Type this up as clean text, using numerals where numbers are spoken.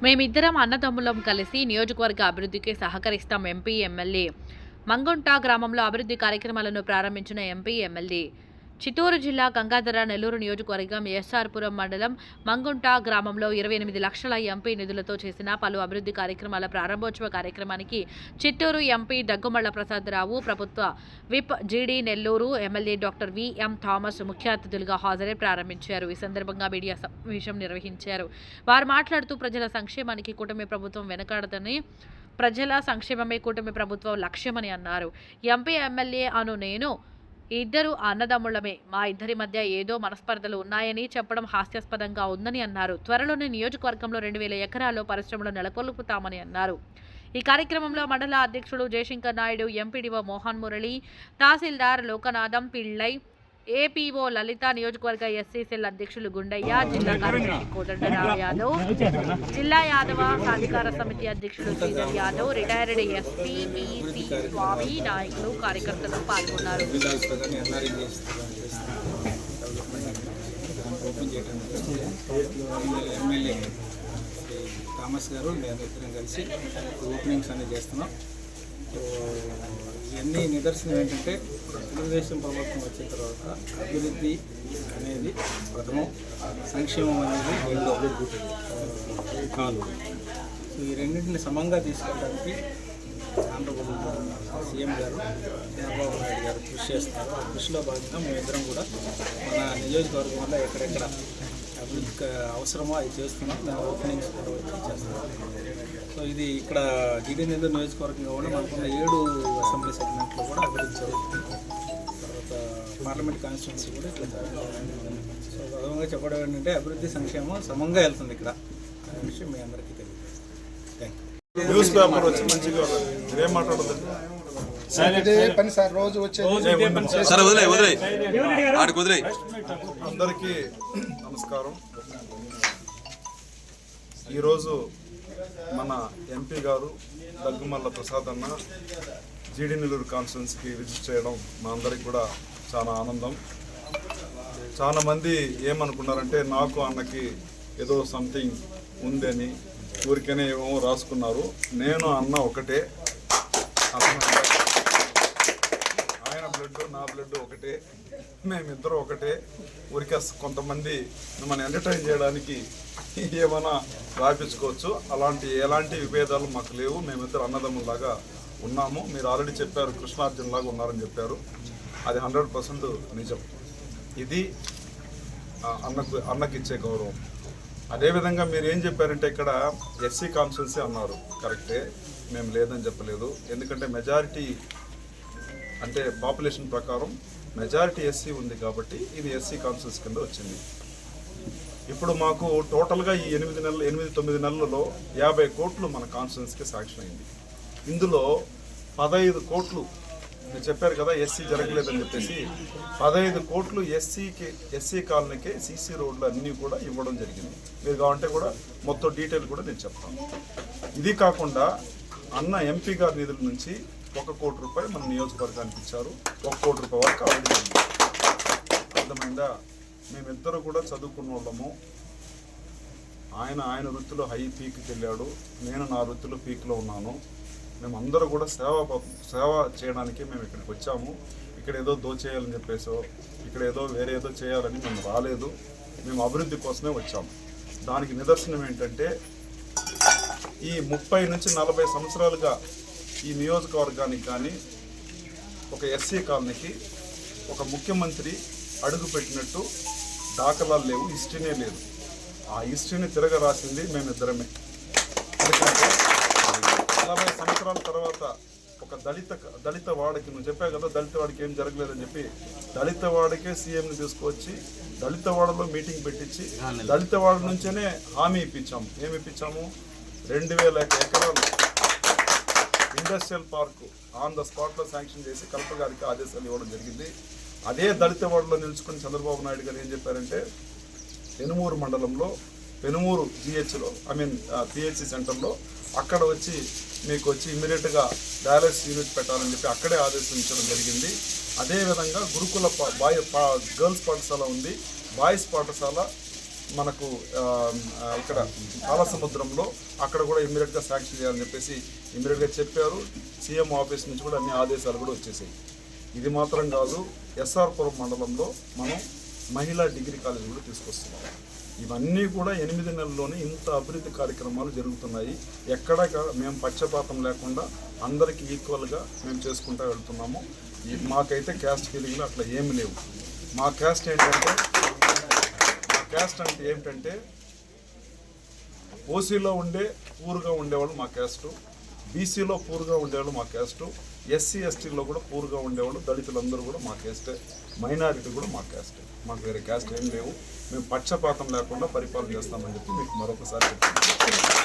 మేమిద్దరం అన్నదమ్ములం కలిసి నియోజకవర్గ అభివృద్ధికి సహకరిస్తాం. ఎంపీ ఎమ్మెల్యే మంగుంట గ్రామంలో అభివృద్ధి కార్యక్రమాలను ప్రారంభించిన ఎంపీ ఎమ్మెల్యే చిత్తూరు జిల్లా గంగాధర నెల్లూరు నియోజకవర్గం ఎస్ఆర్పురం మండలం మంగుంట గ్రామంలో 28 లక్షల ఎంపీ నిధులతో చేసిన పలు అభివృద్ధి కార్యక్రమాల ప్రారంభోత్సవ కార్యక్రమానికి చిత్తూరు ఎంపీ దగ్గుమళ్ల ప్రసాదరావు, ప్రభుత్వ whip GD Nellore MLA doctor VM Thomas ముఖ్య అతిథులుగా హాజరై ప్రారంభించారు. ఈ సందర్భంగా మీడియా సమావేశం నిర్వహించారు. వారు మాట్లాడుతూ ప్రజల సంక్షేమానికి కూటమి ప్రభుత్వం వెనకాడదని, ప్రజల సంక్షేమమే కూటమి ప్రభుత్వం లక్ష్యమని అన్నారు. ఎంపీ ఎమ్మెల్యే అను నేను ఇద్దరు అన్నదమ్ముళ్లమే. మా ఇద్దరి మధ్య ఏదో మనస్పర్ధలు ఉన్నాయని చెప్పడం హాస్యాస్పదంగా ఉందని అన్నారు. త్వరలోనే నియోజకవర్గంలో 2000 ఎకరాల్లో పరిశ్రమలు నెలకొల్పుతామని అన్నారు. ఈ కార్యక్రమంలో మండల అధ్యక్షుడు జయశంకర్ నాయుడు, ఎంపీడీఓ మోహన్ మురళి, తహసీల్దార్ లోకనాథం పిళ్ళై, ఏపీఓ లలిత, నియోజకవర్గ ఎస్సీ సెల్ అధ్యక్షులు గుండయ్య, జిల్లా కార్యదర్శి కోదండరావు యాదవ్, జిల్లా యాదవ సాధికార సమితి అధ్యక్షుడు Sridhar Yadav, retired SP PC Swamy, నాయకులు, కార్యకర్తలు పాల్గొన్నారు. థామస్ గారు నేను ఇద్దరం కలిసి ఓపెనింగ్స్ అనేది చేస్తున్నాం. ఇవన్నీ నిదర్శనం ఏంటంటే తెలుగుదేశం ప్రభుత్వం వచ్చిన తర్వాత అభివృద్ధి అనేది ప్రథమం, సంక్షేమం అనేది రెండో కాదు. సో ఈ రెండింటిని సమంగా తీసుకెళ్ళడానికి ఆంధ్రప్రదేశ్ సీఎం గారు చంద్రబాబు నాయుడు గారు కృషి చేస్తున్నారు. ఆ కృషిలో భాగంగా మేమిద్దరం కూడా మన నియోజకవర్గం వల్ల ఎక్కడెక్కడ అభివృద్ధి అవసరమో అది చేస్తున్నాం. దాని ఓపెనింగ్స్ కూడా చేస్తున్నాం. సో ఇది ఇక్కడ జీడీ నెల్లూరు నియోజకవర్గంగా కూడా మనకున్న 7 అసెంబ్లీ సెగ్మెంట్లో కూడా అభివృద్ధి జరుగుతుంది. తర్వాత పార్లమెంట్ కాన్స్టిట్యున్సీ కూడా ఇట్లా జరుగుతుంది. సో ప్రధానంగా చెప్పడం ఏంటంటే అభివృద్ధి సంక్షేమం సమంగా వెళ్తుంది ఇక్కడ అనే విషయం మీ అందరికీ తెలియదు. Thank you. న్యూస్ పేపర్ వచ్చి మంచిగా ఏం మాట్లాడదు అందరికీ నమస్కారం. ఈరోజు మన ఎంపీ గారు దగ్గుమల్ల ప్రసాద్ అన్న జీడీ నెల్లూరు కాన్స్టిట్యున్సీకి విజిట్ చేయడం మా అందరికి కూడా చాలా ఆనందం. చాలా మంది ఏమనుకున్నారంటే నాకు అన్నకి ఏదో సంథింగ్ ఉందని ఊరికనే ఏమో రాసుకున్నారు. నేను అన్న ఒకటే, ఆయన బ్లడ్ నా బ్లడ్ ఒకటే, మేమిద్దరం ఒకటే. ఊరికే కొంతమంది మిమ్మల్ని ఎంటర్టైన్ చేయడానికి ఏమైనా రాయించుకోవచ్చు. ఎలాంటి విభేదాలు మాకు లేవు. మేమిద్దరు అన్నదమ్ములాగా ఉన్నాము. మీరు ఆల్రెడీ చెప్పారు కృష్ణార్జునలాగా ఉన్నారని చెప్పారు. అది 100% నిజం. ఇది అన్నకి ఇచ్చే గౌరవం. అదేవిధంగా మీరు ఏం చెప్పారంటే ఇక్కడ ఎస్సీ కాన్స్టిట్యున్సీ అన్నారు, కరెక్టే, మేము లేదని చెప్పలేదు. ఎందుకంటే మెజారిటీ అంటే పాపులేషన్ ప్రకారం మెజారిటీ ఎస్సీ ఉంది కాబట్టి ఇది ఎస్సీ కాన్స్టిట్యున్సీ కింద వచ్చింది. ఇప్పుడు మాకు టోటల్గా ఈ 8-9 నెలలలో 50 కోట్లు మన కాన్స్టిట్యున్సీకి శాంక్షన్ అయింది. ఇందులో 15 కోట్లు మీరు చెప్పారు కదా ఎస్సీ జరగలేదని చెప్పేసి, 15 కోట్లు ఎస్సీ కాలనీకి సీసీ రోడ్లు అన్నీ కూడా ఇవ్వడం జరిగింది. మీరు కావాలంటే కూడా మొత్తం డీటెయిల్ కూడా నేను చెప్తాను. ఇది కాకుండా అన్న ఎంపీ గారి నిధుల నుంచి 1 కోటి రూపాయలు మన నియోజకవర్గానికి ఇచ్చారు. 1 కోటి రూపాయల వరకు ఆల్రెడీ అర్థమైందా? మేమిద్దరు కూడా చదువుకున్న వాళ్ళము. ఆయన వృత్తిలో హై పీక్కి వెళ్ళాడు, నేను నా వృత్తిలో పీక్లో ఉన్నాను. మేమందరూ కూడా సేవ చేయడానికి మేము ఇక్కడికి వచ్చాము. ఇక్కడ ఏదో దోచేయాలని చెప్పేసో, ఇక్కడ వేరే ఏదో చేయాలని మేము రాలేదు. మేము అభివృద్ధి కోసమే వచ్చాము. దానికి నిదర్శనం ఏంటంటే ఈ 30 నుంచి 40 సంవత్సరాలుగా ఈ నియోజకవర్గానికి కానీ ఒక ఎస్సీ కాలనీకి ఒక ముఖ్యమంత్రి అడుగు పెట్టినట్టు దాఖలాలు లేవు, హిస్టరీనే లేదు. ఆ హిస్టరీని తిరగరాసింది మేమిద్దరమే. ఎందుకంటే 40 సంవత్సరాల తర్వాత ఒక దళిత వాడికి, నువ్వు చెప్పావు కదా దళిత వాడికి ఏం జరగలేదని చెప్పి, దళిత వాడికే సీఎంని తీసుకొచ్చి దళిత వాడలో మీటింగ్ పెట్టించి దళిత వాడ నుంచేనే హామీ ఇప్పించాము. ఏమి ఇప్పించాము? 2000 ఎకరాలు ఇండస్ట్రియల్ పార్కు ఆన్ ద స్పాట్లో శాంక్షన్ చేసి కలెక్టర్ గారికి ఆదేశాలు ఇవ్వడం జరిగింది. అదే దళిత వాడలో నిలుచుకుని చంద్రబాబు నాయుడు గారు ఏం చెప్పారంటే పెనుమూరు మండలంలో పెనుమూరు జిహెచ్లో పిహెచ్సి సెంటర్లో అక్కడ మీకు ఇమ్మీడియట్గా డయాలసిస్ యూనిట్ పెట్టాలని చెప్పి అక్కడే ఆదేశించడం జరిగింది. అదేవిధంగా గురుకుల గర్ల్స్ పాఠశాల ఉంది, బాయ్స్ పాఠశాల మనకు ఇక్కడ పాలసముద్రంలో అక్కడ కూడా ఇమ్మీడియట్గా శాంక్షన్ చేయాలని చెప్పేసి ఇమ్మీడియట్గా చెప్పారు. సీఎం ఆఫీస్ నుంచి కూడా అన్ని ఆదేశాలు కూడా వచ్చేసాయి. ఇది మాత్రం కాదు, ఎస్ఆర్పురం మండలంలో మనం మహిళా డిగ్రీ కాలేజ్ కూడా తీసుకొస్తున్నాం. ఇవన్నీ కూడా 8 నెలల్లోనే ఇంత అభివృద్ధి కార్యక్రమాలు జరుగుతున్నాయి. ఎక్కడా మేము పక్షపాతం లేకుండా అందరికీ ఈక్వల్గా మేము చేసుకుంటూ వెళ్తున్నాము. మాకైతే క్యాస్ట్ ఫీలింగ్లు అట్లా ఏమి లేవు. మా క్యాస్ట్ ఏంటంటే ఓసీలో ఉండే పూర్గా ఉండేవాళ్ళు మా క్యాస్టు, బీసీలో పూర్గా ఉండేవాళ్ళు మా క్యాస్టు, ఎస్సీ ఎస్టీలో కూడా పూర్గా ఉండేవాళ్ళు, దళితులందరూ కూడా మా క్యాస్టే, మైనారిటీ కూడా మా క్యాస్టే. మాకు వేరే క్యాస్ట్ ఏం లేవు. మేము పక్షపాతం లేకుండా పరిపాలన చేస్తామని చెప్పి మీకు మరొకసారి చెప్తున్నాను.